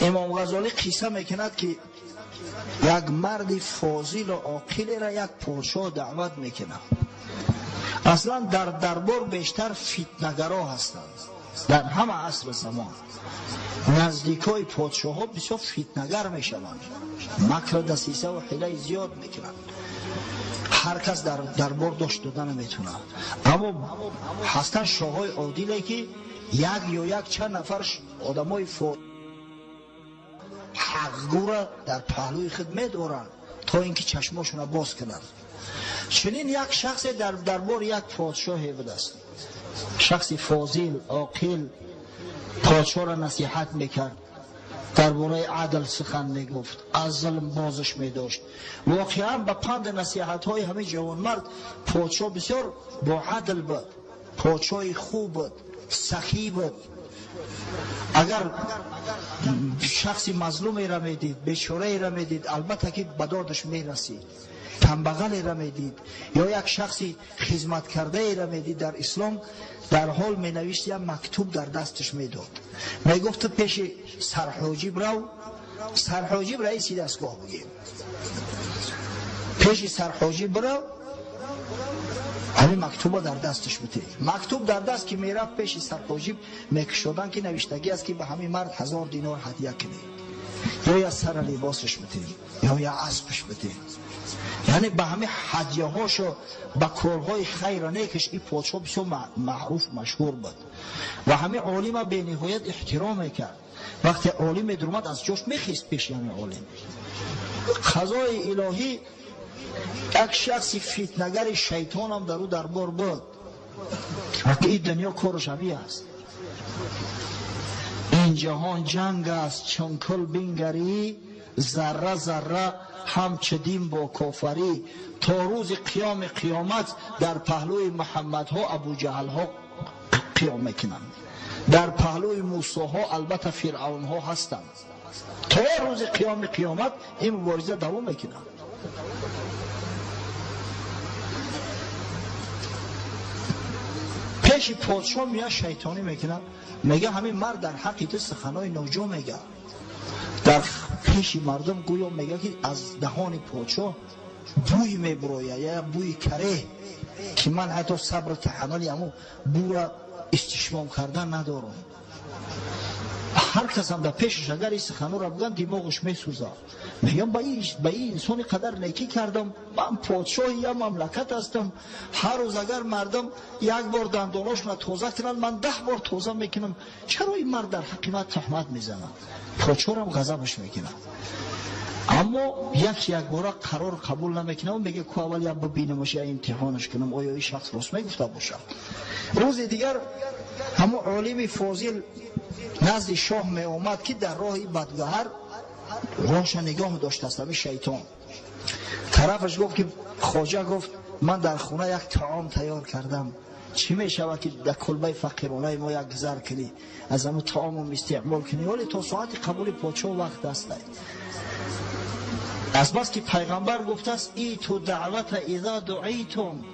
امام غزالی قصه میکند که یک مرد فاضل و عاقل را یک پادشاه دعوت میکنه. اصلا در دربار بیشتر فتنه‌گرا هستند. در همه عصر زمان نزدیکای پادشاه ها بسیار فتنه‌گر میشوند، مکر دسیسه و حیله زیاد میکنند. هر کس در دربار داشت دادن نمیتونه. اما هستن شاههای عادلی که یک یا یک چند نفر آدمای حقگو را در پهلوی خود میدارند تا اینکه چشماشون را باز کنند. چنین یک شخص در دربار یک پادشاه بود است، شخصی فاضل عاقل، پادشاه را نصیحت میکرد، درباره عدل سخن میگفت، از ظلم بازش میداشت. واقعا به پند نصیحت های همه جوان مرد پادشاه بسیار با عدل بود، پادشاه خوب بود، سخی بود. اگر شخصی مظلومی را میدید، بیچاره را میدید، البته که به دادش میرسید. تنبغلی را میدید یا یک شخصی خدمت کرده ای را میدید، در اسلام در حال می نوشت یا مکتوب در دستش میداد، میگفت تو پیش سرحاجب رو، سرحاجب رئیس دستگاه بگیم، پیش سرحاجب رو همین مکتوب در دستش بده. مکتوب در دست که میرفت پیش سرحاجب میکشودن که نوشتگی است که به همین مرد 1000 دینار هدیه کنی، یا سر لباسش بده یا اسبش بده. یعنی به همه هدیه هاشو به کارهای خیر نیکش این پادشاه بسیار معروف مشهور بود و همه عالم به نهایت احترام میکرد. وقتی عالم درآمد از جاش میخیست پیش همه عالم. قضای الهی یک شخص فتنه‌گر شیطان هم در او دربار بود. وقتی این دنیا کارش همی است، این جهان جنگ است چون کل بینگری، ذره ذره هم چدیم با کافری. تا روز قیامت در پهلوی محمد ها ابو جهل ها قیام میکنند، در پهلوی موسی ها البته فرعون ها هستند. تا روز قیامت این مبارزه دوام میکنند. پیش پادشاه میاد شیطانی میکنه، میگه همین مرد در حقی تو سخنای ناجا میگه. در پیش مردم گویا میگه که از دهان پادشاه بوی میبروید یا بوی کره که من حتی صبر تحملی همون بو را استشمام کردن ندارم. هر کس هم در پیشش اگر این سخنو را بگن دماغش میسوزه. میگم به این انسان قدر نیکی کردم، من پادشاه یا مملکت هستم، هر روز اگر مردم یک بار دنداناش را تازه کنن من 10 بار تازه میکنم، چرا این مرد در حقیقت تهمت میزنه؟ پادشاه هم غضبش میکنه. اما یک بار قرار قبول نمیکنه و میگه که اول یا ببینمش یا امتحانش کنم آیا این شخص راست میگفته باشه. روز دیگر همون عالم فاضل نزد شاه می آمد که در راه بدگهر راهش نگاه داشته است. همین شیطان طرفش گفت که خواجه گفت من در خونه یک طعام تیار کردم، چی می شود که در کلبه فقیرانه ما یک گذر کنی از همون طعام استعمال کنی، ولی تا ساعت قبول پادشاه وقت است. از بس که پیغمبر گفته است ای تو دعوت اذا دعیتم،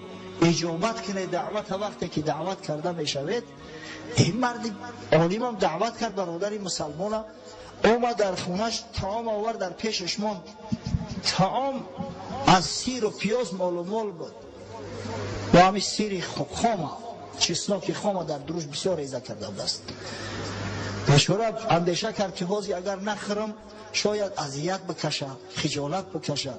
اجابت کنه دعوت وقتی که دعوت کرده می شود. این مرد عالم هم دعوت کرد، برادر مسلمان اومد در خونش طعام آورد در پیشش ماند. طعام از سیر و پیاز مال و مال بود و همین سیر خام چسناک خام در دروش بسیار ریزه کرده بود است. بشوره اندیشه کرد که حاضی اگر نخرم شاید اذیت بکشه، خجالت بکشه.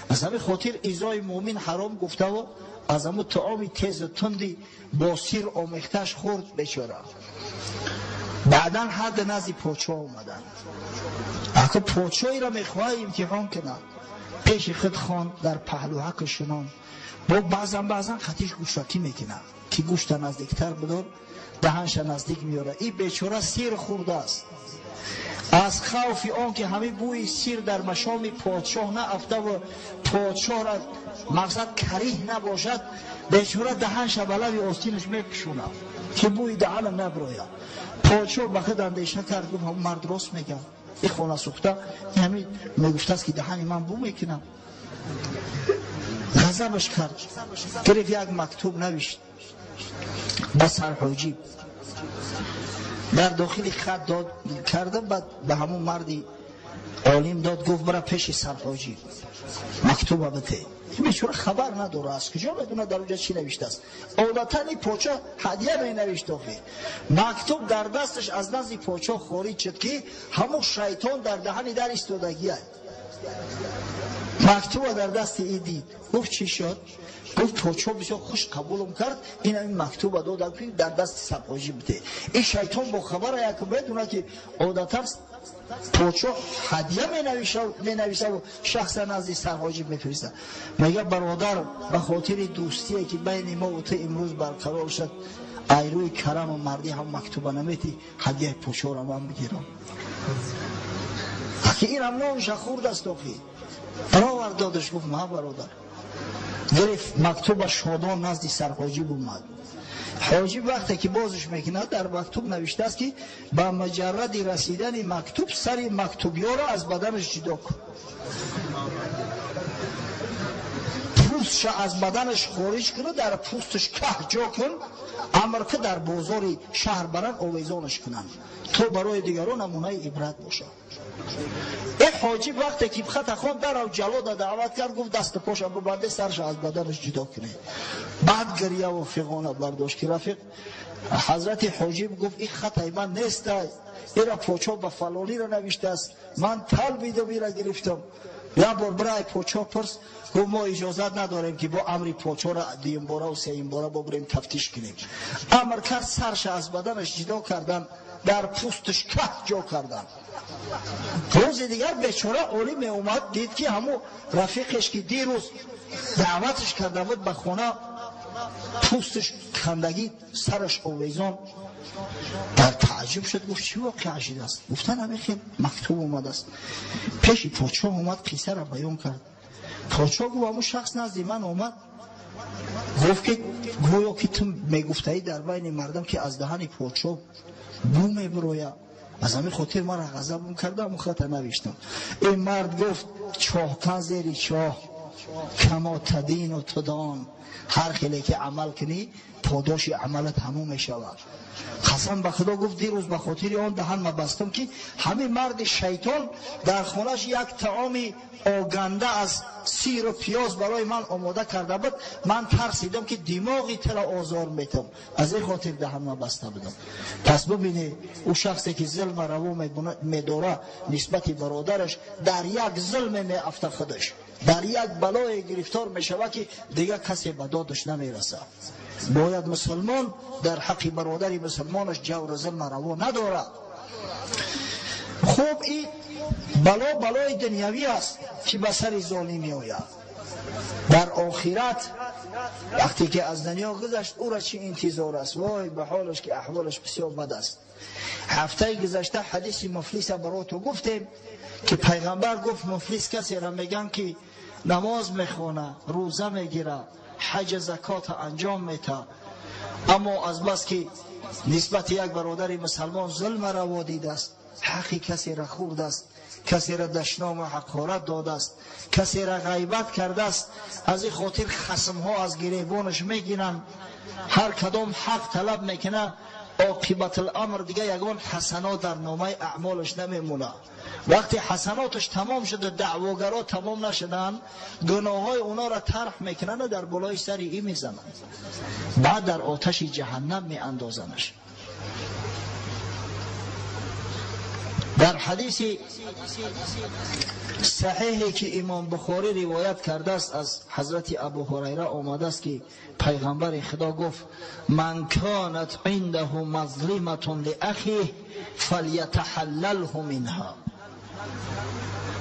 از همین خاطر ایزای مومن حرام گفته و از همون طعام تیز و تندی با سیر آمیختش خورد. بشوره بعدا حد نزد پادشاه اومدن. اگه پادشاهی را میخواه امتحان کنه پیش خود خان در پهلو حق شنان با بعضا خطیش گوشتی میکنه که گوشت نزدیکتر بدار دهنش نزدیک میاره. این بیچاره سیر خورده است. از خوف آن که همه بوی سیر در مشام پادشاه نه افته و پادشاه را مقصد کریه نباشد، بیچاره دهنش بلوی آستینش میکشونه که بوی دهن نبراید. پادشاه بخد اندیشه کرد گفت هم مرد راست میگه، این خانه سوخته همین میگفته است که دهن من بو میکنم. غضبش کرد، گرفت یک مکتوب نوشت به سرحاجب. در داخل خط داد کردم. بعد به همون مردی عالم داد، گفت برای پیش سرحاجی مکتوب بده. بیچاره خبر نداره، از کجا بدونه در اونجا چی نوشته است. عادتا این پاچا هدیه می نوشت داخل مکتوب در دستش از نزد پاچا خارج شد که همون شیطان در دهن در ایستادگی است. مکتوب در دست ای دید، گفت چی شد؟ گفت پاچا بسیار خوش قبولم کرد، این مکتوب داد که در دست سرحاجی بده. این شیطان با خبر یک بدونه که عادتا پاچا هدیه می نویسه و شخصا نزد سرحاجی میفرسته. میگه برادر به خاطر دوستی که بین ما و تو امروز برقرار شد، ایروی کرم و مردی هم مکتوب نمیتی، هدیه پاچا را من بگیرم. که این هم نامش خورد است آخی برابر دادش. گفت ما برادر گرفت مکتوب شادان نزد سرحاجی اومد. حاجی وقتی که بازش میکنه در مکتوب نوشته است که با مجرد رسیدن مکتوب سر مکتوبی‌ها را از بدنش جدا کن، پوستش از بدنش خارج کنه، در پوستش که جا کن، امر که در بازار شهر برن آویزانش کنن، تو برای دیگران نمونه عبرت باشه. این حاجی وقتی که خط خوان در جلاد دعوت کرد، گفت دست پاشم ببنده سرش از بدنش جدا کنه. بعد گریه و فقانه برداشت که رفیق حضرت حاجی گفت این خط من نیست، این را پاچا به فلانی را نوشته است، من طلبیدم این را گرفتم. یا بار برای پاچا پرس، گفت ما اجازت نداریم که با امر پاچا را دیم باره و سیم باره ببریم تفتیش کنیم. امر کرد سرش از بدنش جدا کردن، در پوستش که جا کردن. روز دیگر بیچاره عالم اومد دید که همون رفیقش که دیروز دعوتش کرده بود به خونه پوستش کندگی سرش آویزان، در تعجب شد. گفت چی واقعی شده است؟ گفتن همه خیلی مکتوب اومد است. پیش پاچا اومد قصه را بیان کرد. پاچا گفت همون شخص نزدی من اومد، گفت که گویا که تو میگفتایی در بین مردم که از دهن پاچا بو میبروید، از همین خاطر من را غضب کردم و خط نوشتم. این مرد گفت چاهکن زیر چاه کما تدین و تدان، هر خیلی که عمل کنی پاداش عملت همون می شود. قسم به خدا گفت دیروز به خاطر آن دهن ما بستم که همین مرد شیطان در خونش یک طعام آگنده از سیر و پیاز برای من آماده کرده بود. من ترسیدم که دماغی ترا آزار میتم، از این خاطر دهن ما بسته بودم. پس ببینی او شخصی که ظلم روا میداره نسبت برادرش، در یک ظلم میافته خودش، در یک بلای گرفتار میشود که دیگه کسی به دادش نمیرسه. باید مسلمان در حق برادر مسلمانش جور و ظلم روا ندارد. خوب این بلای دنیوی است که به سر ظالمی آید. در آخرت وقتی که از دنیا گذشت او را چه انتظار است؟ وای به حالش که احوالش بسیار بد است. هفته گذشته حدیث مفلس برای تو گفتیم که پیغمبر گفت مفلس کسی را میگن که نماز میخونه، روزه میگیره، حج زکات انجام میده، اما از بس که نسبت یک برادر مسلمان ظلم روا دیده است، حقی کسی را خورد است، کسی را دشنام و حقارت داده است، کسی را غیبت کرده است، از این خاطر خصم ها از گریبانش میگیرن، هر کدام حق طلب میکنه، عاقبت الامر دیگه یگان حسنات در نامه اعمالش نمیمونه. وقتی حسناتش تمام شده، دعواگرها تمام نشدن، گناههای اونا را طرح میکنن و در بالای سری این میزنن، بعد در آتش جهنم میاندازنش. در حدیث صحیحی که امام بخاری روایت کرده است از حضرت ابو هریره آمده است که پیغمبر خدا گفت من کانت عنده مظلمة لأخیه فلیتحلله منها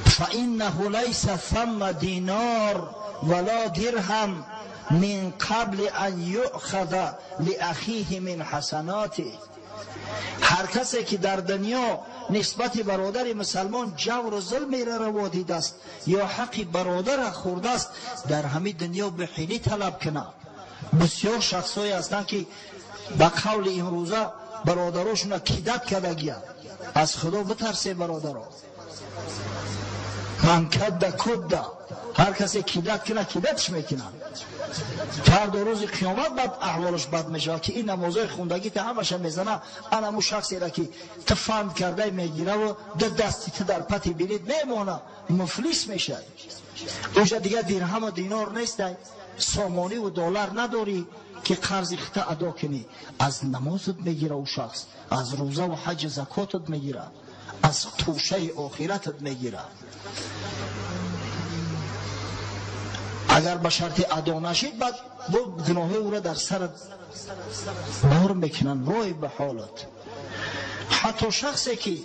فإنه لیس ثم دینار ولا درهم من قبل ان یؤخذ لأخیه من حسناته. هر کسی که در دنیا نسبت برادر مسلمان جور و ظلم را روا دیده است یا حق برادر خورده است، در همین دنیا به حیلی طلب کنه. بسیار شخصایی هستند که به قول امروزه برادراشون کیدت کرده گیه. از خدا بترسه برادرها. من کد کد، هر کسی کیدت کنه کیدتش میکنن. فردا روز قیامت بعد احوالش بد میشه که این نمازهای خوندگی تا همش میزنه. انا مو شخصی را که تفاند کرده میگیره و دستی تا در پتی بینید میمونه، مفلس میشه. اونجا دیگه درهم و دینار نیست، سامانی و دلار نداری که قرض خطا ادا کنی. از نمازت میگیره او شخص، از روزه و حج زکاتت میگیره، از توشه آخرتت میگیره. اگر به شرط ادا نشید بعد گناه او را در سر بار میکنن. وای به حالت. حتی شخصی که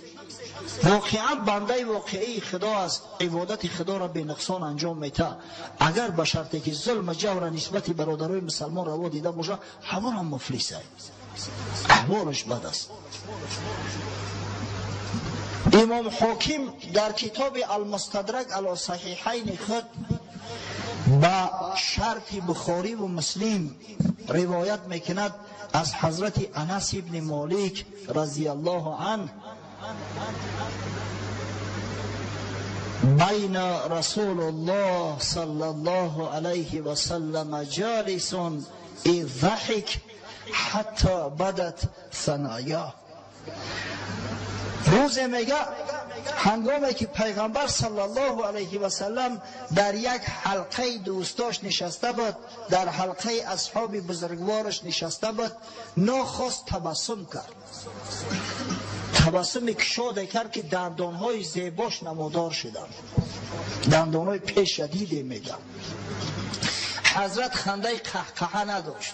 واقعا بنده واقعی خدا از عبادت خدا را به نقصان انجام میده، اگر به شرطی که ظلم جور نسبت برادرای مسلمان روا دیده باشه، همون هم مفلسه، احوالش بد است. امام حاکم در کتاب المستدرک علی صحیحین خود با شرط بخاری و مسلم روایت میکند از حضرت انس ابن مالک رضی الله عنه: بین رسول الله صلی الله علیه و سلم جالس اذ ضحک حتی بدت ثنایا. روز میگه هنگامی که پیغمبر صلی الله علیه و سلم در یک حلقه دوستاش نشسته بود، در حلقه اصحاب بزرگوارش نشسته بود، ناخواست تبسم کرد. تبسم کشاده کرد که دندانهای زیباش نمودار شدند، دندانهای پیش شدیده میگه. حضرت خنده قهقه نداشت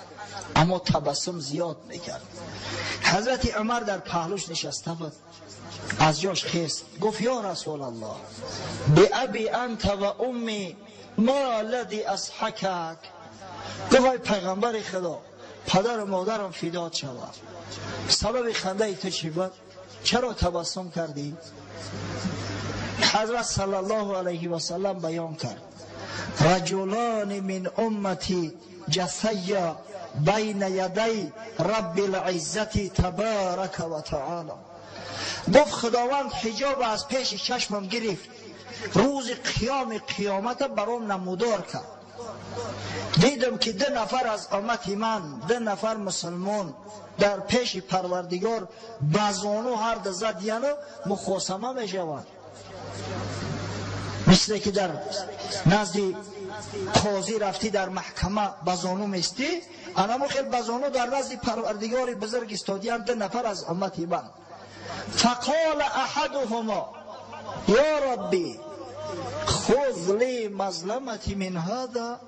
اما تبسم زیاد میکرد. حضرت عمر در پهلوش نشسته بود، از جاش خیست، گفت یا رسول الله بی ابی انت و امی ما الذی اضحکک. گفت پیغمبر خدا، پدر و مادرم فدات شود، سبب خنده تو چی بود؟ چرا تبسم کردی؟ حضرت صلی الله علیه و سلم بیان کرد: رجلان من امتی جثی بین یدی رب العزت تبارک و تعالی. گفت خداوند حجاب از پیش چشمم گرفت، روز قیامت برام نمودار کرد. دیدم که 2 نفر از امت من، 2 نفر مسلمان در پیش پروردگار بزانو هر دزد یعنی مخاصمه می شود. مثل که در نزد قاضی رفتی در محکمه بزانو میستی، انا خیلی بزانو در نزد پروردگار بزرگ استادیان 2 نفر از امت من. فقال احدهما یا ربی خذ لی مظلمتی من هذا.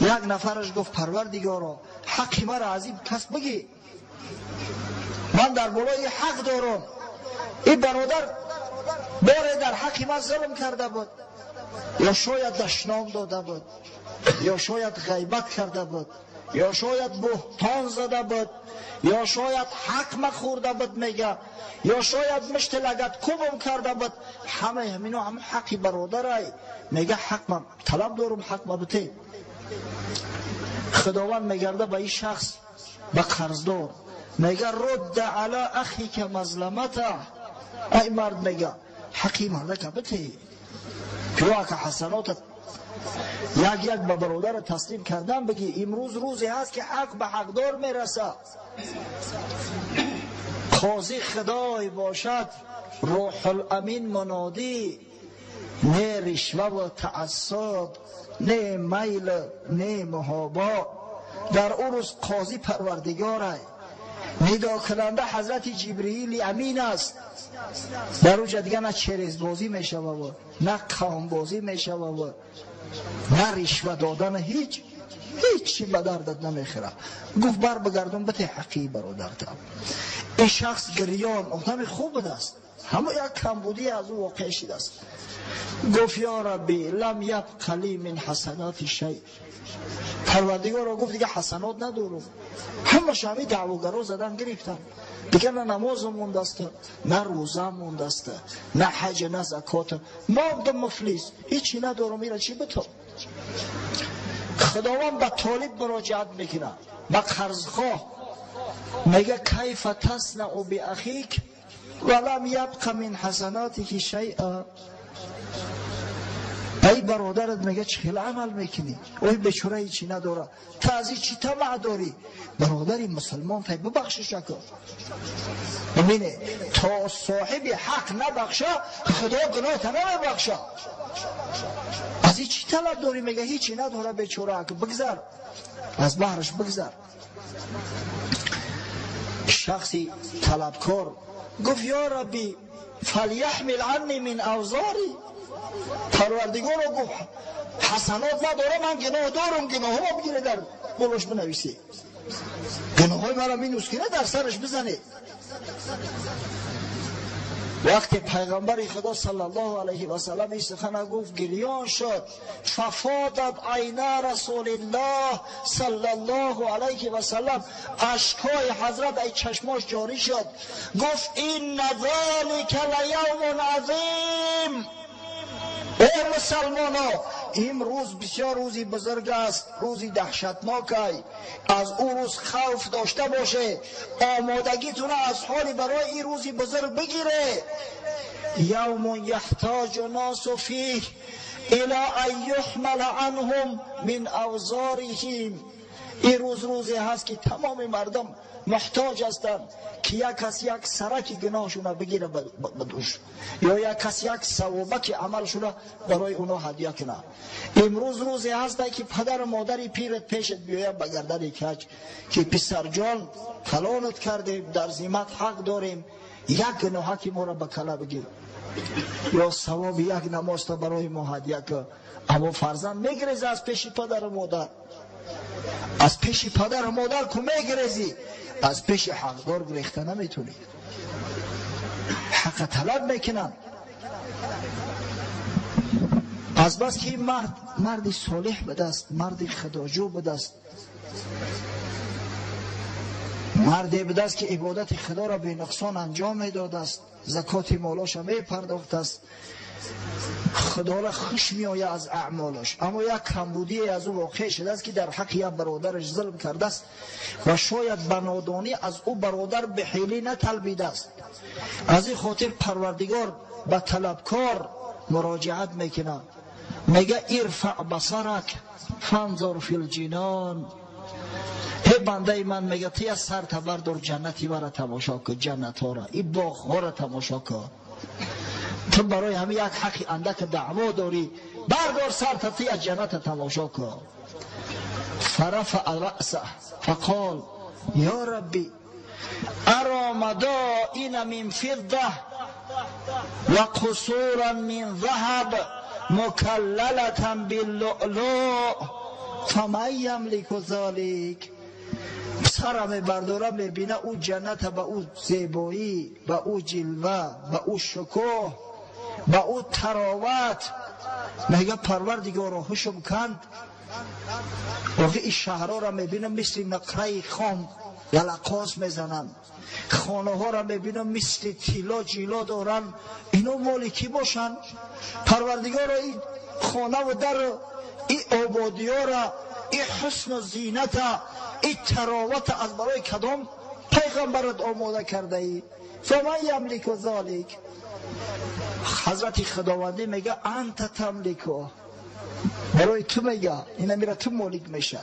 یک نفرش گفت پروردگارا حق مرا از این کس بگی، من در بالای حق دارم. این برادر باره در حق من ظلم کرده بود، یا شاید دشنام داده بود، یا شاید غیبت کرده بود، یا شاید بهتان زده بود، یا شاید حق مخورده بود میگه، یا شاید مشت لگت کوبم کرده بود. همه همینو هم حقی برادرای میگه حق من طلب دارم، حق من بته. خداوند میگرده به این شخص، به قرضدار میگه رد علی اخی که مظلمته. ای مرد میگه حقی مرده که بته، پیوه که حسناتت یک به برادر تسلیم کردن بگی امروز روزی هست که حق به حقدار میرسه. قاضی خدای باشد، روح الامین منادی، نه رشوه و تعصب، نه میل، نه محابا. در اون روز قاضی پروردگاره، ندا کننده حضرت جبرئیل امین است. در اونجا دیگه نه چریزبازی میشود، نه قومبازی میشود، نه رشوه دادن، هیچی به دردت نمیخوره. گفت بر بگردون بته حقی برادرت. این شخص گریان آدم خوب است، همه یک کمبودی از او واقع شده است. گفت یا ربی لم یبق لی من حسنات شیء. پروردگار را گفت دیگه حسنات ندارم، همه شمی دعوگرا زدن گرفتن دیگه، نه نماز مونده است، نه روزه مونده است، نه حج، نه زکات. ما بودم مفلس، هیچی ندارم، میره چی بتو. خداوند به طالب مراجعت میکنه، به قرضخواه میگه کیف تصنع باخیک ولم یبق من حسناتک شیئا. ای برادرت میگه چه عمل میکنی؟ اوی بیچاره چی نداره، تو از چی طمع داری؟ برادری مسلمان پای ببخشش کن. ببینه تا صاحب حق نبخشه خدا گناه تا نبخشه. از چی طلب داری؟ میگه هیچی نداره بیچاره، بگذر از بحرش بگذر. شخصی طلبکار گفت یا ربی فلیحمل عنی من اوزاری، پروردگار رو گفت حسنات نداره، من گناه دارم، گناه ها بگیره در بلوش بنویسی، گناه های مرا می نسکنه در سرش بزنه. وقتی پیغمبر خدا صلی الله علیه و سلم این سخن گفت گریان شد. ففاضت عینا رسول الله صلی الله علیه و سلم، اشکای حضرت ای چشماش جاری شد. گفت این ذلک لیوم عظیم، ای مسلمانان این روز بسیار روزی بزرگ است، روزی دهشتناک است. از اون روز خوف داشته باشه، آمادگیتون از حالی برای این روزی بزرگ بگیره. یوم یحتاج الناس فیه الی ان یحمل عنهم من اوزارهم، این روز روزی هست که تمام مردم محتاج هستند که یک کس یک سرک گناهشون بگیره بدوش، یا یک کس یک ثوابک عملشون برای اونا هدیه کنه. امروز روزی هست که پدر و مادری پیرت پیشت بیاید به گردن کج که پسر جان فلانت کردیم، در ذمت حق داریم، یک گناه که ما را به کله بگیر، یا ثواب یک نماز تا برای ما هدیه که. اما فرزند میگریزه از پیش پدر و مادر، از پیش پدر و مادر که میگریزی، از پیش حقدار گریخته نمیتونی. حق طلب میکنن. از بس که مرد صالح بدست، مرد خداجو بدست، مردی بدست که عبادت خدا را به نقصان انجام میداد است، زکات مالاش می پرداخت است، خدا را خوش می آید از اعمالش. اما یک کمبودی از او واقع شده است که در حق یک برادرش ظلم کرده است و شاید بنادانی از او برادر به حیلی نطلبیده است. از این خاطر پروردگار به طلبکار مراجعت میکنه، میگه ارفع بصرک فانظر فی الجنان، ای بنده من، میگه تی از سر بردار جنتی را تماشا کن، جنت ها را، این باغ ها را تماشا کن. تو برای همه یک حقی اندک دعوا داری، بردار سر تی از جنت تماشا کن. فرفع رأسه فقال یا ربی ارى مدائن من فضه و قصورا من ذهب مکللة باللؤلؤ فمن یملک ذلک. سرم بردارم میبینه او جنت به او زیبایی، به او جلوه، به او شکوه، به او تراوت. میگه پروردگارا هوشم کند، واقعی این شهرها را میبینم مثل نقره خام یلقاس میزنن، خانه ها را میبینم مثل تیلا جیلا دارن، اینا مالکی باشن؟ پروردگارا این خانه و در این آبادی ها را، این حسن و زینت، این تراوت از برای کدام پیغمبرت آماده کرده ای؟ فمن یملک ذلک. حضرت خداوندی میگه انت تملکو، برای تو میگه، اینا میره تو مالک میشه.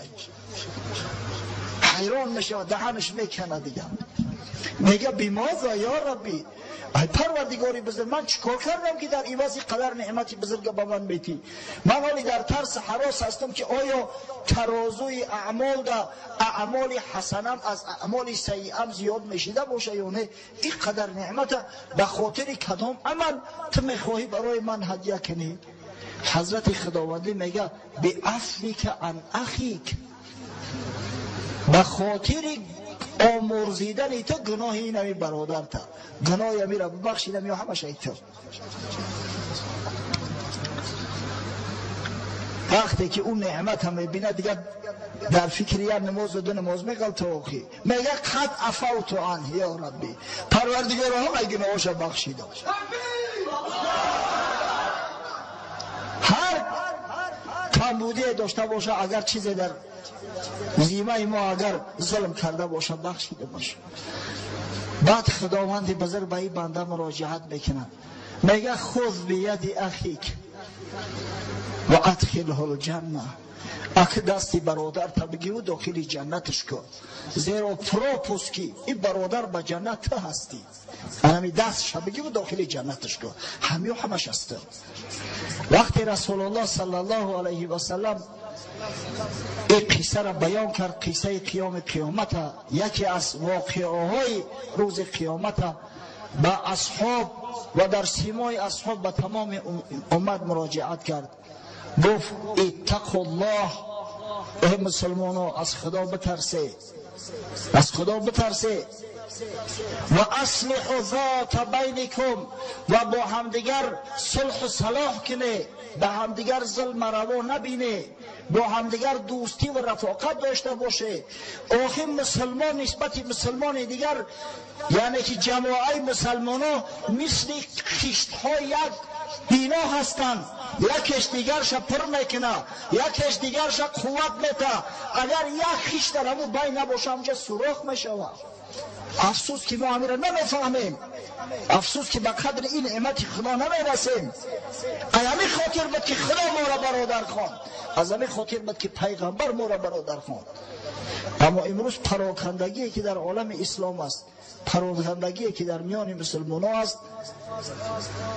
حیران میشه، دهنش میکنه دیگه. میگه بیمازا یا ربی، ای پروردگاری بزرگ، من چیکار کردم که در عوض قدر نعمتی بزرگ به من میتی؟ من حالی در ترس حراس هستم که آیا ترازوی اعمال دا اعمال حسنم از اعمال سیئم زیاد میشیده باشه یا نه؟ این قدر نعمت به خاطر کدام عمل تو میخواهی برای من هدیه کنی؟ حضرت خداوندی میگه به عفوک عن اخیک، به خاطر آمرزیدن تو گناهی نمی برادر تا گناهی میره ببخشیدم یا همه شیطان. وقتی که اون نعمت هم میبینه دیگه در فکر یک نماز و دو نماز میگلت آخی، میگه قد عفوت عنه یا ربی، پروردگار همه گناهاش بخشیده. هر کمبودی داشته باشه، اگر چیزی در ذمه ما اگر ظلم کرده باشه بخشیده باشه. بعد خداوند بزرگ به این بنده مراجعت میکنه، میگه خذ بید اخیک و ادخله الجنه، اگه دستی برادر تا بگی و داخل جنتش کن، زیرا پروپوس کی این برادر به جنت تو هستی، همین دستش بگی و داخل جنتش کن، همش هست. وقتی رسول الله صلی الله علیه و سلم این قصه را بیان کرد، قصه قیامت، یکی از واقعه های روز قیامت، با اصحاب و در سیمای اصحاب به تمام امت مراجعت کرد، گفت اتقوا الله، ای مسلمانو از خدا بترسه، از خدا بترسه، و اصلحوا ذات بینکم، و با همدیگر صلح و صلاح کنه، به همدیگر ظلم روا نبینه، با همدیگر دوستی و رفاقت داشته باشه. آخه مسلمان نسبت مسلمان دیگر، یعنی که جماعه مسلمانان مثل خشت‌های یک بینا هستند، یکیش دیگرش پر میکنه، یکیش دیگرش قوت میده، اگر یک خشت در همون بین نباشه اونجا سوراخ میشود. افسوس که ما همین را نمیفهمیم، افسوس که به قدر این نعمت خدا نمیرسیم. از همین خاطر بود که خدا ما را برادر خواند، از همین خاطر بود که پیغمبر ما را برادر خواند. اما امروز پراکندگی که در عالم اسلام است، پراکندگی که در میان مسلمانان است،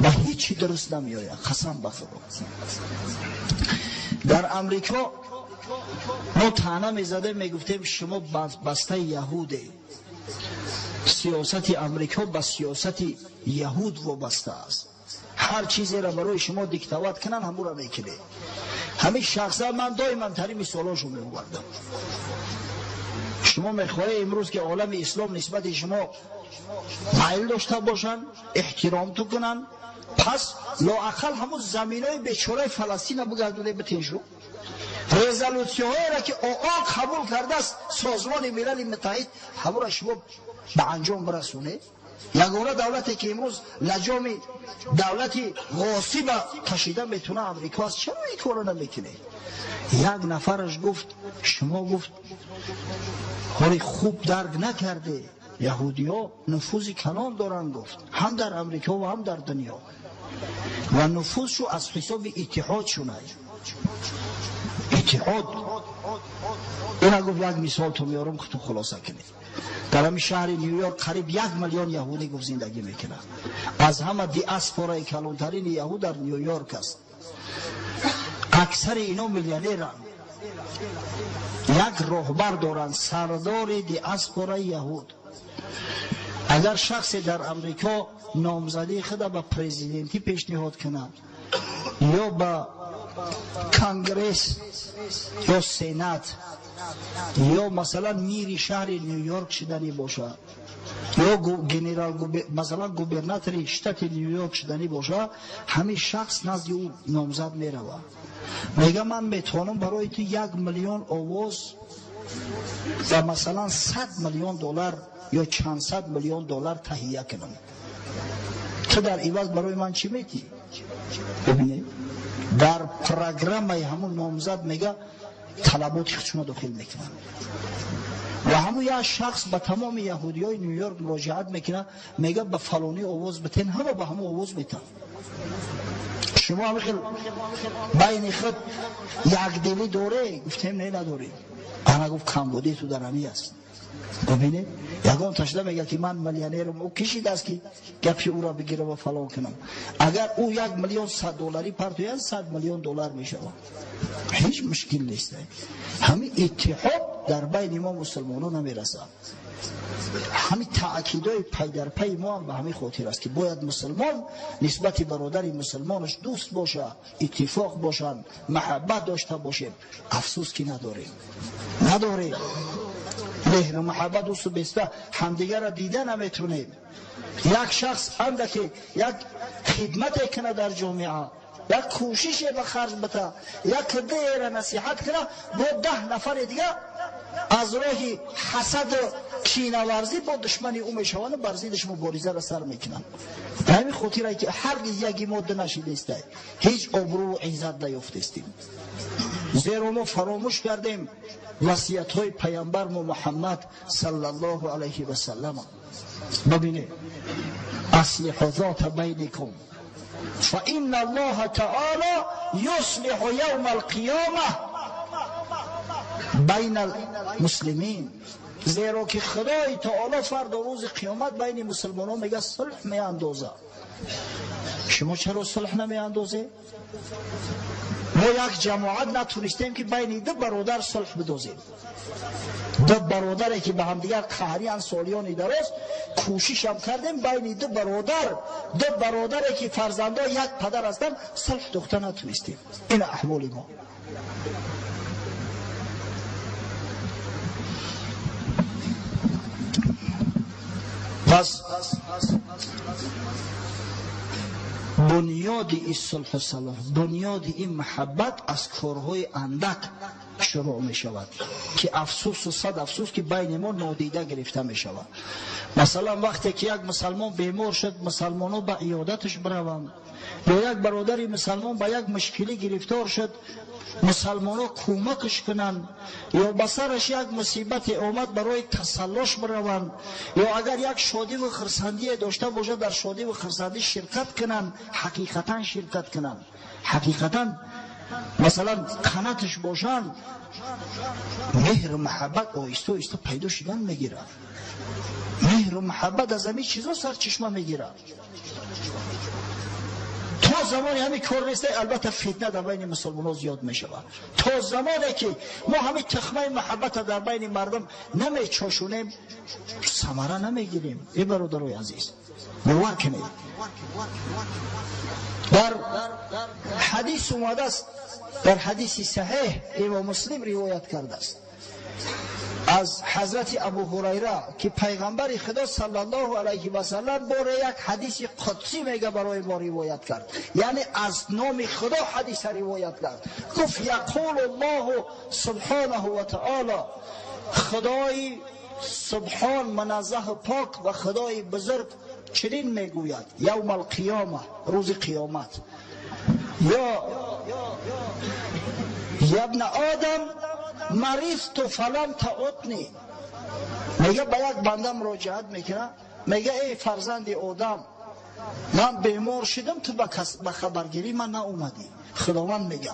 به هیچی درست نمیآید، قسم به خدا. در امریکا ما طعنه میزدیم، میگفتیم شما بسته یهوده، سیاست امریکا به سیاست یهود وابسته است، هر چیزی را برای شما دیکتات کنن همون را میکنه. همین شخصا من دائما تری مثالاشو میوردم. شما میخواهی امروز که عالم اسلام نسبت شما میل داشته باشن، احترام تو کنن، پس لااقل همون زمینای بیچاره فلسطین بگردونه بتنشو. رزولوسیون را که آقا قبول کرده است سازمان ملل متحد، همون را شما به انجام برسونه. یگانه دولتی که امروز لجام دولتی غاصب کشیده میتونه امریکا است، چرا این کارو نمیکنه؟ یک نفرش گفت، شما گفت کاری خوب درک نکرده، یهودی ها نفوذ کلان دارن، گفت هم در امریکا و هم در دنیا، و نفوذشو از حساب اتحاد شونه. اتحاد اینا گفت، یک مثال تو میارم که تو خلاصه کنی. در همین شهر نیویورک قریب 1 میلیون یهودی گفت زندگی میکنن. از همه دیاسپورای کلانترین یهود در نیویورک است. اکثر اینا میلیونرن. یک راهبر دارن، سردار دیاسپورای یهود. اگر شخصی در امریکا نامزدی خود به پرزیدنتی پیشنهاد کنه یا به کانگرس یا سنات یا مثلا میری شهر نیویورک شدنی باشه یا مثلا گوبرناتوری شتات نیویورک شدنی باشه، همین شخص نزد او نامزد میره، میگه من میتونم برای تو 1 میلیون آواز و مثلا 100 میلیون دلار یا چند صد میلیون دلار تهیه کنم، تو در عوض برای من چی میتی؟ ببینید در پروگرام همون نامزد میگه طلبات خودشون داخل میکنن، و همون یک شخص به تمام یهودی های نیویورک مراجعت میکنه، میگه به فلانی آواز بتین، همه به همون آواز میتن. شما همه خیلی بین خود یک دلی داره؟ گفتیم نه نداره. انا گفت کمبودی تو در همی است. ببینید یکان تشده میگه که من میلیونرم، او کشید است که گپی او را بگیره و فلان کنم. اگر او 1 میلیون 100 دلاری پرداخت 100 میلیون دلار میشه، هیچ مشکل نیست. همین اتحاد در بین ما مسلمانان نمیرسه. همین تأکیدهای پی در پی ما هم به همین خاطر است که باید مسلمان نسبت برادر مسلمانش دوست باشه، اتفاق باشن، محبت داشته باشیم. افسوس که نداریم. مهر و محبت دوست و بسته همدیگر را دیده نمیتونیم. یک شخص همده که یک خدمت کنه در جامعه، یک کوشش به خرج بده، یک دیر نصیحت کنه، با 10 نفر دیگه از راه حسد و کینه‌ورزی با دشمنی او میشوند و بر ضدش مبارزه را سر میکنن. همین خاطره که هرگز یکی ماده نشیده است، هیچ آبرو و عزت نیافتیم. زیرا ما فراموش کردیم وصیت های پیامبر محمد صلی الله علیه و سلم. ببینید اصلحوا ذات بینکم، فإن الله تعالی یصلح یوم القیامه بین المسلمین، زیرا که خدای تعالی فردا روز قیامت بین مسلمانان میگه صلح میاندازه. شما چرا صلح نمیاندازه؟ ما یک جماعت نتونستیم که بین دو برادر صلح بدازیم. دو برادری که به هم دیگر قهریان سالیان دراز کوشش هم کردیم بین دو برادری که فرزندا یک پدر هستند صلح دوخته نتونستیم. این احوال ما. پس بنیاد این صلح و صلاح، بنیاد این محبت از کارهای اندک شروع می شود که افسوس و صد افسوس که بین ما نادیده گرفته می شود. مثلا وقتی که یک مسلمان بیمار شد، مسلمانان به عیادتش بروند، یا یک برادر مسلمان به یک مشکلی گرفتار شد، مسلمانان کمکش کنند، یا به سرش یک مصیبت آمد برای تسلاش بروند، یا اگر یک شادی و خرسندی داشته باشه در شادی و خرسندی شرکت کنند، حقیقتا شرکت کنند، حقیقتا مثلا قناتش باشند، مهر و محبت آیسته آیسته پیدا شدن میگیره. مهر و محبت از همین چیزا سرچشمه میگیره. تا زمانی همین کار نیست، البته فتنه در بین مسلمانان زیاد می شود. تا زمانی که ما همین تخمه محبت در بین مردم نمی چاشونیم، ثمره نمی گیریم. ای برادرای عزیز، باور کنید. در حدیث اومده است، در حدیث صحیح امام مسلم روایت کرده است از حضرت ابو هریره که پیغمبر خدا صلی الله علیه و سلم باره یک حدیث قدسی میگه برای ما روایت کرد، یعنی از نام خدا حدیث روایت کرد. گفت یقول الله سبحانه و تعالی، خدای سبحان منزه پاک و خدای بزرگ چنین میگوید یوم القیامه، روز قیامت، یا ابن آدم مریضت فلم تعودنی، میگه به یک بنده مراجعت میکنه، میگه ای فرزند آدم من بیمار شدم تو به خبرگیری من ناومدی. خداوند میگه،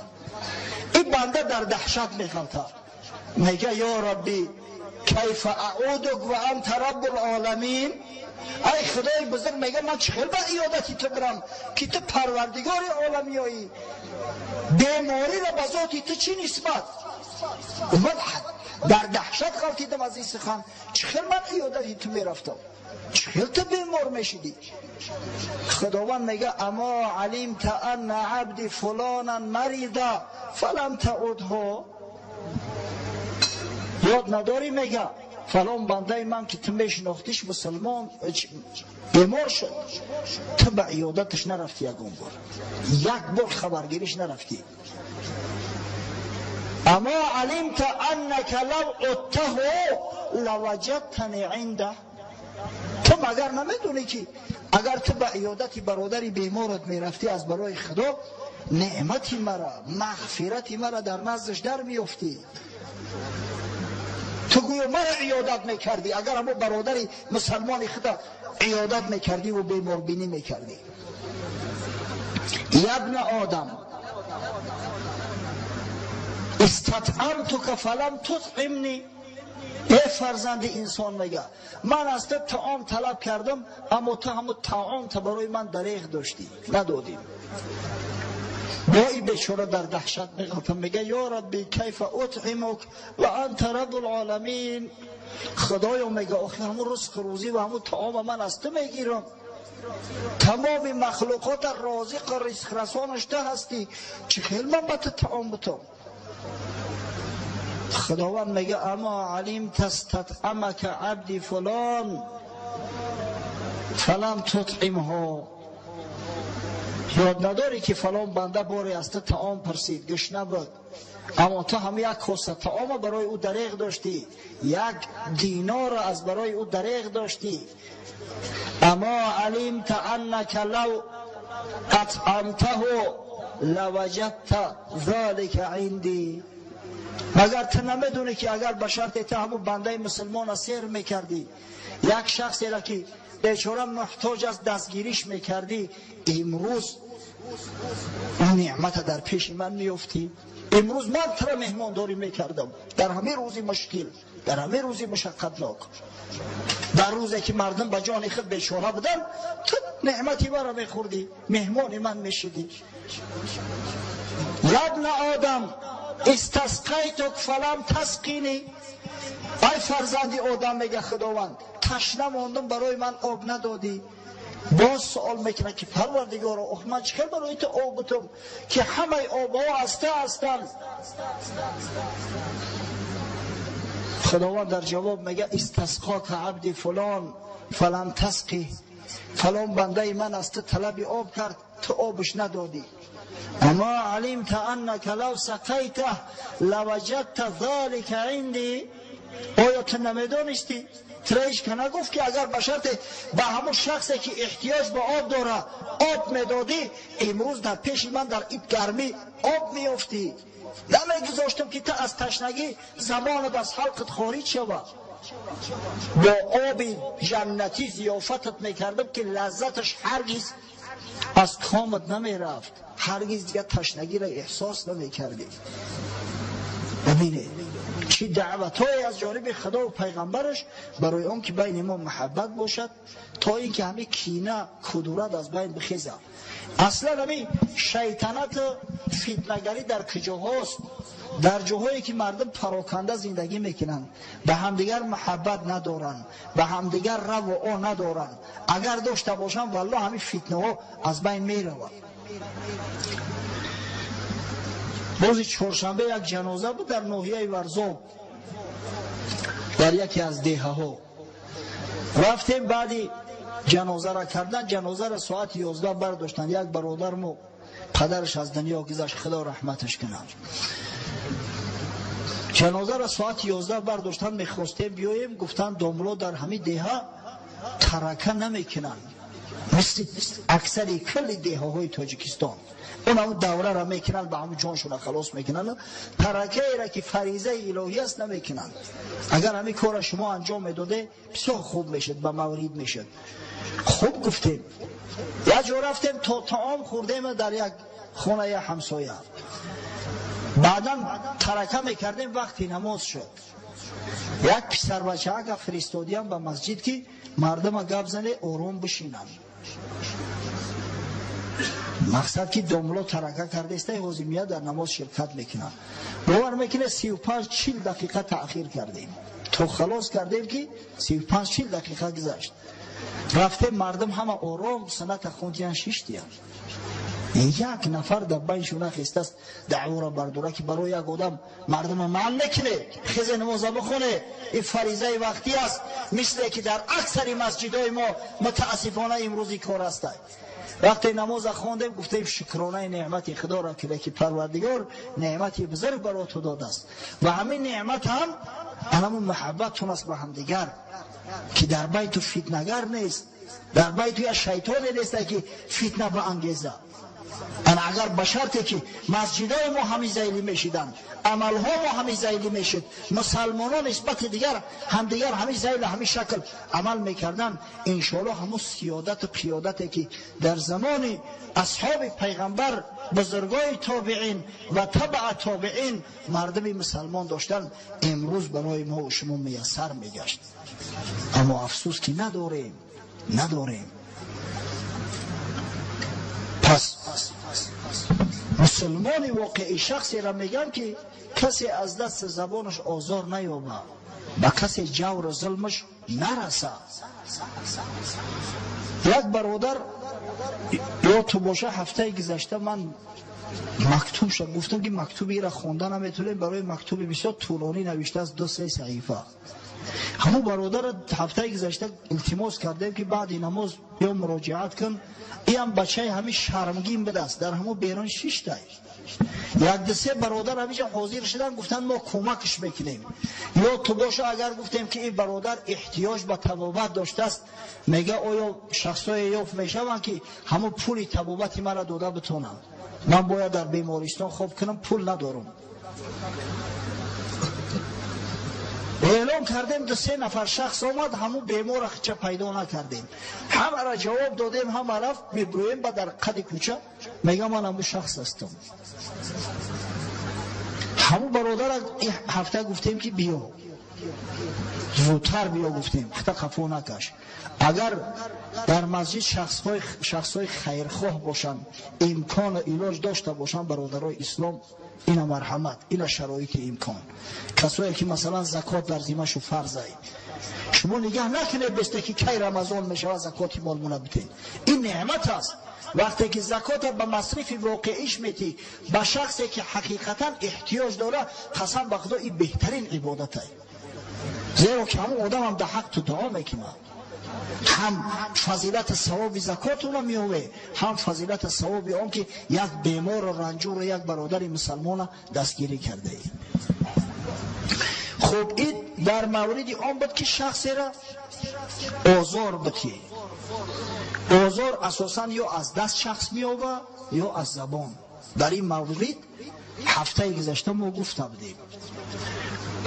این بنده در دهشت میغلطه، میگه یا ربی کیف اعودک و انت رب العالمین، ای خدای بزرگ میگه من چخیل به عیادتی تو برم که تو پروردگار عالمی هایی، بیماری را به ذاتی تو چی نسبت؟ اومد در دهشت غلطیدم از این سخن، چخیل من عیادتی تو میرفتم، چخیل تو بیمار میشدی؟ خداوند میگه اما علمت ان عبد فلانا مریضه فلم تعده، یاد نداری میگه فلان بنده من که تو میشناختیش مسلمان بیمار شد، تو به عیادتش نرفتی، یک بار خبرگیریش نرفتی. اما علمت انک لو عدته لوجدتنی عنده، تو مگر نمیدونی که اگر تو به عیادت برادری بیمارت میرفتی از برای خدا نعمتی مرا، مغفرتی مرا در نزدش در میافتی؟ تو گویا مرا عیادت میکردی، اگر همون برادری مسلمان خدا عیادت میکردی و بیمار بینی میکردی. ابن آدم استطعمتک فلم تطعمنی، ای فرزند انسان میگه من از تو طعام طلب کردم اما تو همون طعام تا برای من دریغ داشتی، ندادی. با این بیچاره در دهشت میگه یا ربی کیف اطعمک و انت رب العالمین، خدایا میگه آخه همون رزق روزی و همون طعام من از تو میگیرم، تمام مخلوقات رازق و رزق رسانش تو هستی، چه خیلی من به تو طعام بتم؟ خداوند میگه اما علمت استطعمک عبدی فلان فلم تطعمه، یاد نداری که فلان بنده باری از تو طعام پرسید گشنه بود اما تو هم یک کاسه طعام برای او دریغ داشتی، یک دینار از برای او دریغ داشتی. اما علمت انک لو اطعمته لوجدت ذلك عندی، مگر تو نمیدونی که اگر به شرط تو همون بنده مسلمان سیر میکردی، یک شخصی را که بیچاره محتاج از دستگیریش میکردی، امروز این نعمت در پیش من میفتی. امروز من ترا مهمانداری میکردم در همه روزی مشکل، در همه روزی مشقتناک، در روزی که مردم به جان خود بیچاره بودن، تو نعمتی برا میخوردی، مهمان من میشدی. یا ابن آدم استسقیتک فلم تسقینی، ای فرزند آدم میگه خداوند تشنه ماندم برای من آب ندادی. باز سوال میکنه که پروردگار آخ من چه برای تو آب بتم که همه آب ها هستند. خداوند در جواب میگه استسقاک عبد فلان فلم تسقی، فلان بنده من از تو طلب آب کرد تو آبش ندادی. اما علمت انک لو سقیته لوجدت ذلك عندی، آیا تو نمیدانستی؟ ترایش که نگفت که اگر بشرط به همون شخصی که احتیاج به آب داره آب میدادی، امروز در پیش من در این گرمی آب میافتی. نمیگذاشتم که تو از تشنگی زبانت از حلقت خارج شود. با آب جنتی ضیافتت میکردم که لذتش هرگز از کامت نمیرفت، هرگز دیگه تشنگی را احساس نمیکردی. ببینید چی دعوت‌های از جانب خدا و پیغمبرش برای اون که بین ما محبت باشد، تا اینکه همه کینه کدورت از بین بخیزه. اصلا همین شیطنت فتنه‌گری در کجاهاست؟ در جاهایی که مردم پراکنده زندگی میکنن، به همدیگر محبت ندارن، به همدیگر رو و آ ندارن. اگر داشته باشن والله همین فتنه ها از بین میروند. روز چهارشنبه یک جنازه بود در ناحیه ورزاب، در یکی از دیهه ها. رفتیم بعدی جنازه را کردن. جنازه را ساعت 11 برداشتن. یک برادرمو پدرش از دنیا گذشت، خدا رحمتش کنه. جنازه را ساعت 11 برداشتن. میخواستیم بیاییم، گفتن داملا در همین دیهه ترکه نمیکنن مثل اکثر کل دیهه های تاجیکستان. اون دوره را میکنن، به همون جانشون خلاص میکنن. ترکه را که فریضه الهی است نمیکنن. اگر همین کار شما انجام میداده بسیار خوب میشد، به مورید میشد. خوب گفتیم. یا جا رفتیم تا طعام خوردیم در یک خانه همسایه. بعدا ترکه میکردیم، وقتی نماز شد یک پسر بچه ها فرستادیم به مسجد که مردم گپ زنه آروم بشینن. مقصد که داملا ترکه کرده است حازمیه در نماز شرکت میکنن. باور میکنه 35-40 دقیقه تأخیر کردیم تو خلاص کردیم که 35-40 دقیقه گذشت. رفته مردم همه آرام سنت خوندیان شیشتیان. یک نفر در بینشون خسته است دعوا را برداره که برای یک آدم مردم منع نکنه خیز نماز بخونه، این فریضه وقتی است، مثل که در اکثر مسجدهای ما متاسفانه امروزی کار است. وقتی نماز خواندیم گفتیم شکرانه نعمت خدا را که پروردگار نعمتی بزرگ برای تو داده است و همین نعمت هم همون محبتتون است به هم دیگر، که در بیت تو فتنه‌گر نیست، در بیت تو شیطان نیست که فتنه به انگیزه. اگر بشرطی که مسجدای ما همین زیلی میشیدن، عملها ما همین زیلی میشد، مسلمانان نسبت دیگر همدیگر همین زیل همین شکل عمل میکردن، انشاءالله همون سیادت و قیادتی که در زمان اصحاب پیغمبر بزرگای تابعین و تبع تابعین مردم مسلمان داشتن، امروز برای ما و شما میسر میگشت. اما افسوس که نداریم. پس مسلمان واقعی شخصی را میگن که کسی از دست زبانش آزار نیابه، به کسی جور و ظلمش نرسه. یک برادر یا تو باشه هفته گذشته من مکتوب شد، گفتم که مکتوبی را خوندن نمیتونیم، برای مکتوب بسیار طولانی نوشته از 2-3 صحیفه. همون برادر هفته گذشته التماس کردیم که بعد نماز بیا مراجعت کن. این هم بچه همین شرمگین بدست در همون بیرون 6 تا یک 2-3 برادر همیشه حاضر شدن، گفتن ما کمکش میکنیم. یا تو باشه اگر گفتیم که این برادر احتیاج به طبابت داشته است، میگه آیا شخصای یافت میشون که همون پول طبابت مرا داده بتونم، من باید در بیمارستان خوب کنم، پول ندارم. اعلام بیان کردیم 2-3 نفر شخص آمد همون بیمار چه پیدا نکردیم همه را جواب دادیم همه رفت میبرویم با در قد کوچه میگم من همون شخص هستم همون برادر این هفته گفتیم که بیا زودتر بیا گفتیم حتی خفا نکش اگر در مسجد شخصای خیرخواه باشن امکان علاج داشته باشن برادرای اسلام این مرحمت این شرایط امکان کسایی که مثلا زکات در ذمه‌شو فرض است شما نگاه نکنید بسته که کی رمضان میشه زکات مال مون بدین این نعمت است وقتی که زکات به مصرف واقعیش میتی به شخصی که حقیقتا احتیاج داره قسم به خدا این بهترین عبادت است زیرا که همون آدم هم در حق تو دعا میکنه هم فضیلت ثواب زکات رو میوه هم فضیلت ثواب اون که یک بیمار و رنجور و یک برادر مسلمان دستگیری کرده ای. خب این در موردی آن بود که شخصی را آزار بده آزار اساسا یا از دست شخص میوه یا از زبان در این مورد هفته گذشته ما گفته بودیم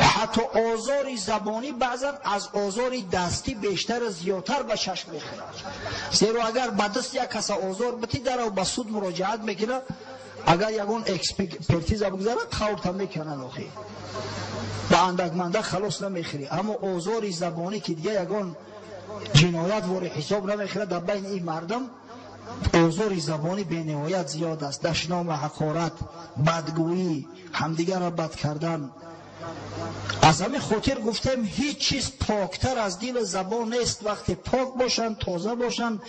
حتی آزار زبانی بعضا از آزار دستی بیشتر زیادتر به چشم میخوره زیرا اگر به دست یک کس آزار بتی در او به سود مراجعت میکنه اگر یگون اکسپرتیز بگذاره خورد هم میکنه نخی به اندکمنده خلاص نمیخوری اما آزار زبانی که دیگه یگون جنایت واری حساب نمیخوره در بین این مردم آزار زبانی به نهایت زیاد است دشنام حقارت بدگویی همدیگر را بد کردن از همین خاطر گفتم هیچ چیز پاکتر از دل زبان نیست وقتی پاک باشن تازه باشن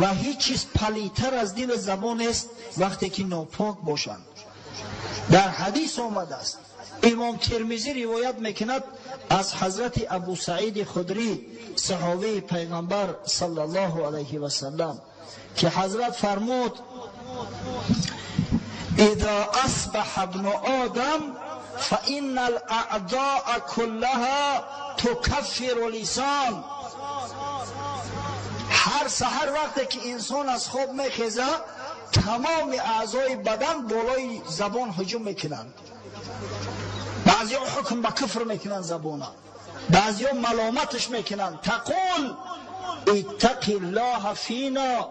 و هیچ چیز پلیتر از دل زبان نیست وقتی که ناپاک باشن در حدیث آمده است امام ترمذی روایت میکند از حضرت ابو سعید خدری صحابه پیغمبر صلی الله علیه و سلم که حضرت فرمود اذا اصبح ابن آدم فإن الأعداء كلها تكفر لسان هر سحر وقتی که انسان از خواب میخیزه تمام اعضای بدن بالای زبان هجوم میکنند بعضی حکم به کفر میکنند زبانه بعضی ملامتش میکنند تقول اتق الله فینا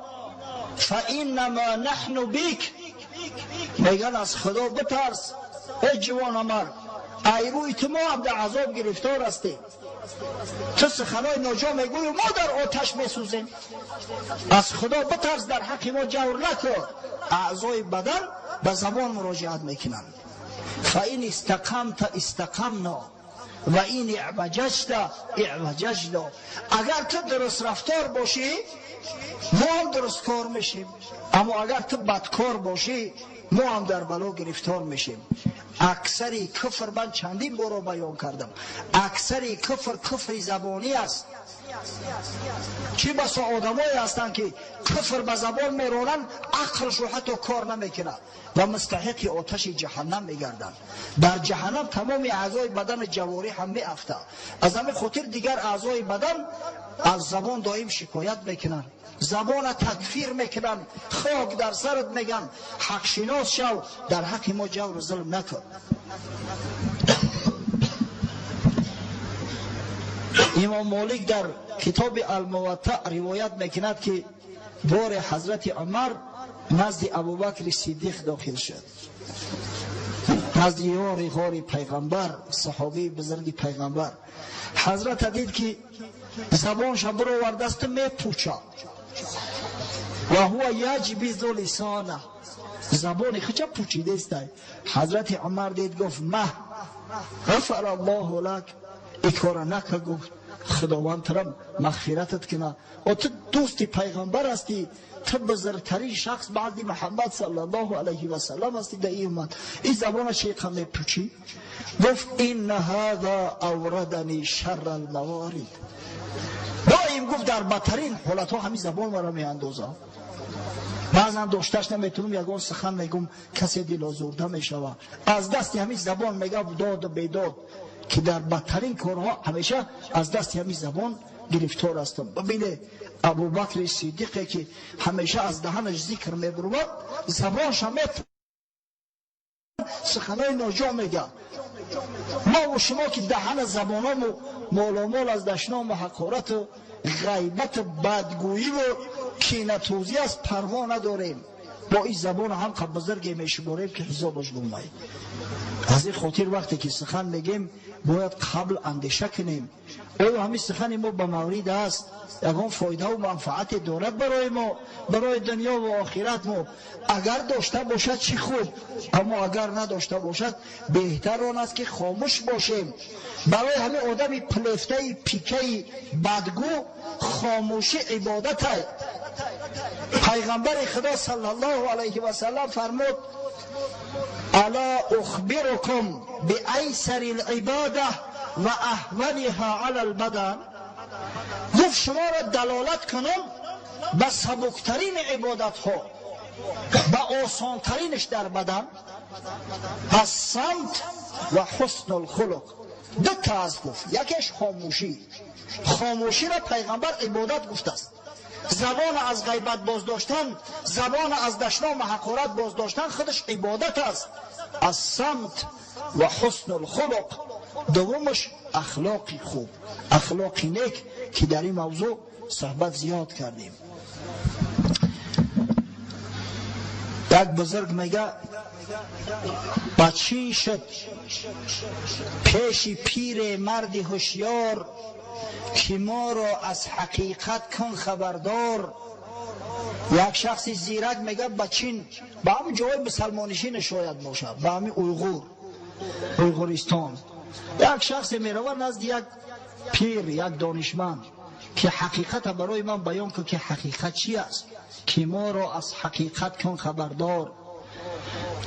فإنما نحن بک میگن از خدا بترس ای جوان مرد ای روی تو ما هم در عذاب گرفتار هستیم تو سخنای ناجا میگوی و ما در آتش میسوزیم از خدا بترس در حق ما جور نکن اعضای بدن به زبان مراجعت میکنن فاین استقمت استقمنا و این اعوججت اعوججنا اگر تو درست رفتار باشی ما هم درست کار میشیم اما اگر تو بدکار باشی ما هم در بلا گرفتار میشیم اکثری کفر من چندین بار بیان کردم اکثری کفر زبانی است چی بسا آدمایی هستند که کفر به زبان میرونن عقلشو حتی کار نمیکنه و مستحق آتش جهنم میگردن در جهنم تمام اعضای بدن جواری هم میافته از همین خاطر دیگر اعضای بدن از زبان دائم شکایت میکنن زبان تکفیر میکنن خاک در سرت میگن حق شناس شو در حق ما جور و ظلم نکن امام مالک در کتاب الموطأ روایت میکند که بار حضرت عمر نزد ابوبکر صدیق داخل شد نزد یار غار پیغمبر صحابی بزرگ پیغمبر حضرت دید که زبانش برو وردست میپوچه و هو یجبز لسانه زبان خچه پوچیده است حضرت عمر دید گفت مه غفر الله لک ای کار نکه گفت خداوند ترم مغفرتت کنه و تو دوست پیغمبر هستی تو بزرگترین شخص بعد محمد صلی الله علیه و سلم هستی در این امت این زبان شیخ هم پوچی گفت این هذا اوردنی شر الموارد دائم گفت در بدترین حالت ها همین زبان مرا می اندازه بعضا داشتش نمیتونم یگان سخن میگم کسی دل آزرده میشوه از دست همین زبان میگه داد و بیداد که در بدترین کارها همیشه از دست همین زبان گرفتار هستم ببینه ابوبکر صدیقه که همیشه از دهنش ذکر میبرود زبانش هم سخنای ناجا میگه ما و شما که دهن زبانامو مالامال از دشنام و حقارت و غیبت و بدگویی و کینه‌توزی از پروا نداریم. با این زبان هم قد بزرگی میشماریم که حسابش گمه. از این خاطر وقتی که سخن میگیم باید قبل اندیشه کنیم آیا همین سخن ما به مورد است، یکان فایده و منفعت دارد برای ما، برای دنیا و آخرت ما؟ اگر داشته باشد چی خوب، اما اگر نداشته باشد بهتر آن است که خاموش باشیم. برای همین آدم پلفته پیکه بدگو خاموشی عبادت است. پیغمبر خدا صلی الله علیه و سلم فرمود الا اخبرکم بایسر العباده و اهونها علی البدن. گفت شما را دلالت کنم به سبکترین عبادت ها، به آسانترینش در بدن. الصمت و حسن الخلق. دو تا از گفت، یکیش خاموشی. خاموشی را پیغمبر عبادت گفته است. زبان از غیبت بازداشتن، زبان از دشنام و حقارت بازداشتن خودش عبادت است. الصمت و حسن الخلق. دومش اخلاقی خوب، اخلاقی نیک که در این موضوع صحبت زیاد کردیم. یک بزرگ میگه بچین شد پیش پیر مرد هوشیار که ما را از حقیقت کن خبردار. یک شخصی زیرک میگه بچین به همون جای مسلمانشی نشاید باشه، به همین اویغورستان. یک شخص میروه نزد یک پیر، یک دانشمند که حقیقت برای من بیان کن که حقیقت چی است، که ما را از حقیقت کن خبردار.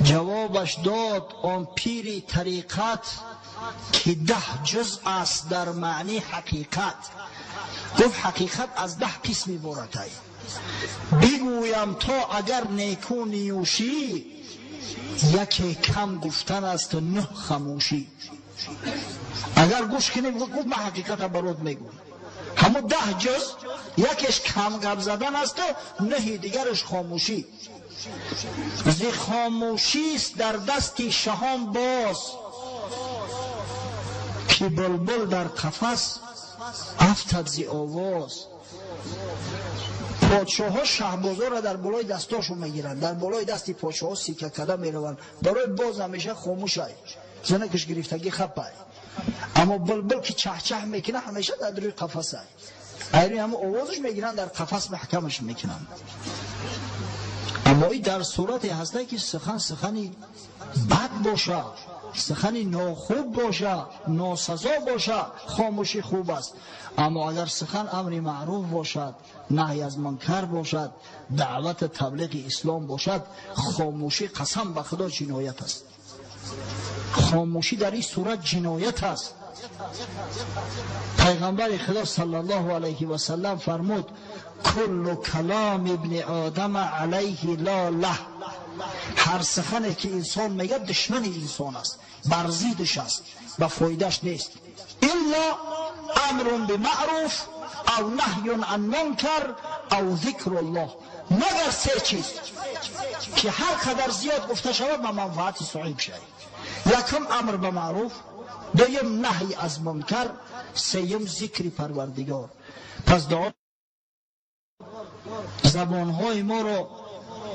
جوابش داد آن پیر طریقت که 10 جزء است در معنی حقیقت. گفت حقیقت از 10 قسم عبارت است. بگویم تا اگر نیکو نیوشی، یکی کم گفتن است و 9 خاموشی. اگر گوش کنی گفت من حقیقت برات میگم، همون 10 جز یکیش کم گپ زدن است و 9 دیگرش خاموشی. زی خاموشی است در دستی شهان باز، که بلبل در قفس افتد زی آواز. پادشاه ها شهبازا را در بالای دستاشون میگیرن، در بالای دستی پادشاه ها سیکه کده میروند، برای باز همیشه خاموش های زنکش گرفتگی خپه. اما بلبل که چه چه میکنه همیشه در روی قفس های ایری، همه آوازش میگیرن در قفس محکمش میکنن. اما این در صورتی هسته که سخنی بد باشه، سخنی ناخوب باشه، ناسزا باشه، خاموشی خوب است. اما اگر سخن امر معروف باشد، نهی از منکر باشد، دعوت تبلیغ اسلام باشد، خاموشی قسم به خدا جنایت است. خاموشی در این صورت جنایت است. پیغمبر خدا صلی الله علیه و سلم فرمود کل کلام ابن آدم علیه لا له. هر سخنی که انسان میگه دشمن انسان است، برزیدش است، به فایدهش نیست. الا امر بمعروف او نهی عن منکر او ذکر الله. مگر 3 چیز که هر قدر زیاد گفته شود به منفعت صاحب شود. یکم امر به معروف، دوم نهی از منکر، سوم ذکر پروردگار. پس زبانهای ما رو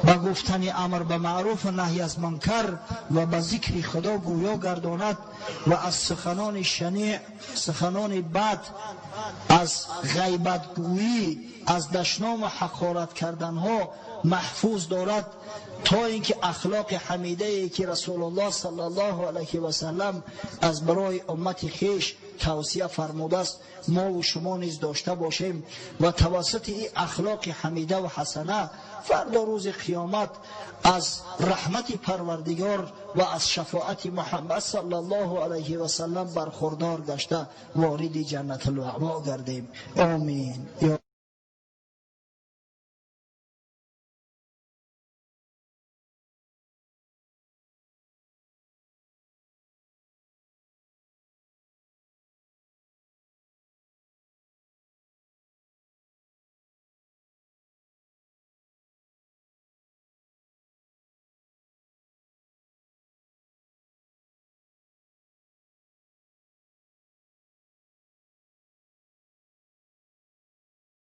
به گفتن امر به معروف و نهی از منکر و به ذکر خدا گویا گرداند و از سخنان شنیع، سخنان بد، از غیبت گویی، از دشنام و حقارت کردن ها محفوظ دارد، تا اینکه اخلاق حمیده ای که رسول الله صلی الله علیه و سلم از برای امت خیش توصیه فرموده است ما و شما نیز داشته باشیم و توسط این اخلاق حمیده و حسنه فردا روز قیامت از رحمت پروردگار و از شفاعت محمد صلی الله علیه و سلم برخوردار گشته وارد جنت المأوا گردیم. آمین.